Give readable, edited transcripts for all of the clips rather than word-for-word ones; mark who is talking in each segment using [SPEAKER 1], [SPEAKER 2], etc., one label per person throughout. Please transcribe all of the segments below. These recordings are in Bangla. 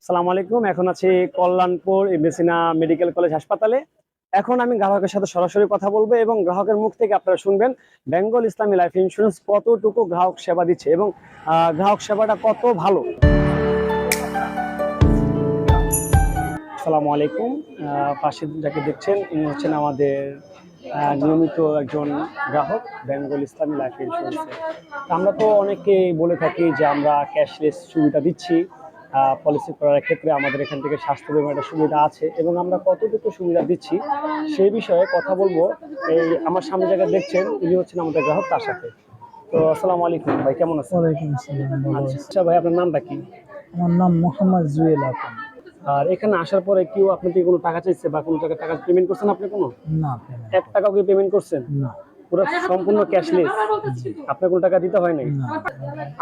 [SPEAKER 1] আসসালামু আলাইকুম। এখন আছি কল্যাণপুর ইবনে মেডিকেল কলেজ হাসপাতালে। এখন আমি গ্রাহকের সাথে সরাসরি কথা বলবো এবং গ্রাহকের মুখ থেকে আপনারা শুনবেন বেঙ্গল ইসলামী লাইফ ইন্স্যুরেন্স কতটুকু গ্রাহক সেবা দিচ্ছে এবং গ্রাহক সেবাটা কত ভালো। আসসালামু আলাইকুম। পাশে যাকে দেখছেন ইনি হচ্ছেন আমাদের নিয়মিত একজন গ্রাহক বেঙ্গল ইসলামী লাইফ ইন্স্যুরেন্সে। আমরা তো অনেকেই বলে থাকি যে আমরা ক্যাশলেস সুবিধা দিচ্ছি পলিসি করার ক্ষেত্রে, আমাদের এখান থেকে স্বাস্থ্য বীমার একটা সুবিধা আছে এবং আমরা কতটুকু সুবিধা দিচ্ছি সেই বিষয়ে কথা বলবো। এই আমার সামনে জায়গায় দেখছেন ইনি হচ্ছেন আমাদের গ্রাহক, তার সাথে। তো আসসালামু আলাইকুম ভাই, কেমন আছেন?
[SPEAKER 2] ওয়ালাইকুম আসসালাম, ভালো আছি।
[SPEAKER 1] আচ্ছা ভাই, আপনার নামটা কি?
[SPEAKER 2] আমার নাম মোহাম্মদ জুয়েল আলম।
[SPEAKER 1] আর এখানে আসার পরে কেউ আপনাকে কোনো টাকা চাইছে বা কোনো টাকা টাকা পেমেন্ট করছেন আপনি? কোনো
[SPEAKER 2] না,
[SPEAKER 1] 1 টাকাও কি পেমেন্ট করছেন?
[SPEAKER 2] না,
[SPEAKER 1] পুরো সম্পূর্ণ ক্যাশলেস, আপনার কোনো টাকা দিতে হয় নাই?
[SPEAKER 2] না।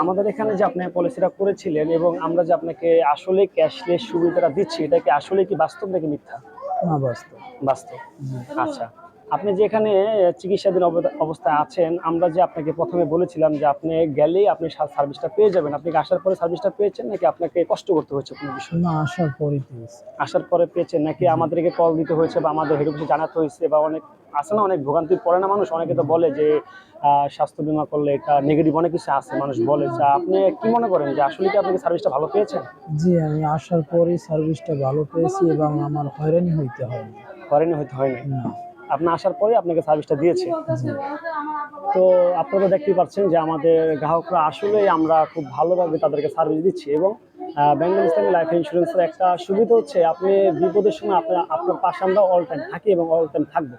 [SPEAKER 1] আমাদের এখানে যে আপনি পলিসিটা করেছিলেন এবং আমরা যে আপনাকে আসলে ক্যাশলেস সুবিধাটা দিচ্ছি, এটা কি আসলে কি বাস্তব নাকি মিথ্যা?
[SPEAKER 2] না, বাস্তব।
[SPEAKER 1] বাস্তব। আচ্ছা, আপনি যে এখানে চিকিৎসাধীন অবস্থায় আছেন, আমরা যে আপনাকে প্রথমে বলেছিলাম যে আপনি গেলেই আপনি সার্ভিসটা পেয়ে যাবেন, আপনি কি আসার পরে সার্ভিসটা পেয়েছেন নাকি আপনাকে কষ্ট করতে হয়েছে কোনো বিষয়?
[SPEAKER 2] না, আসার পরই পেয়েছি।
[SPEAKER 1] আসার পরে পেয়েছেন নাকি আমাদেরকে কল দিতে হয়েছে বা আমাদের হেড অফিসে জানাতে হয়েছে? বা অনেক আছে না, অনেক ভোগান্তি পড়ে না মানুষ, অনেকে তো বলে যে স্বাস্থ্য বীমা করলে এটা নেগেটিভ অনেক কিছু আছে, মানুষ বলে। যা আপনি কি মনে করেন যে আসলে কি আপনি সার্ভিসটা ভালো পেয়েছেন?
[SPEAKER 2] জি, আমি আসার পরই সার্ভিসটা ভালো পেয়েছি এবং আমার হয়রানি হইতে হয়নি।
[SPEAKER 1] করেনি, হয়তো হয় নাই।
[SPEAKER 2] না।
[SPEAKER 1] আপনি আসার পরে আপনাকে সার্ভিসটা দিয়েছে।
[SPEAKER 2] জি।
[SPEAKER 1] তো আপনারা দেখতেই পাচ্ছেন যে আমাদের গ্রাহকরা আসলেই আমরা খুব ভালোভাবে তাদেরকে সার্ভিস দিচ্ছি এবং বেঙ্গল ইসলামী লাইফ ইন্স্যুরেন্সের একটা সুবিধা হচ্ছে আপনি বিপদের সময় আপনার পাশে আমরা অল টাইম থাকি এবং অল টাইম থাকবো।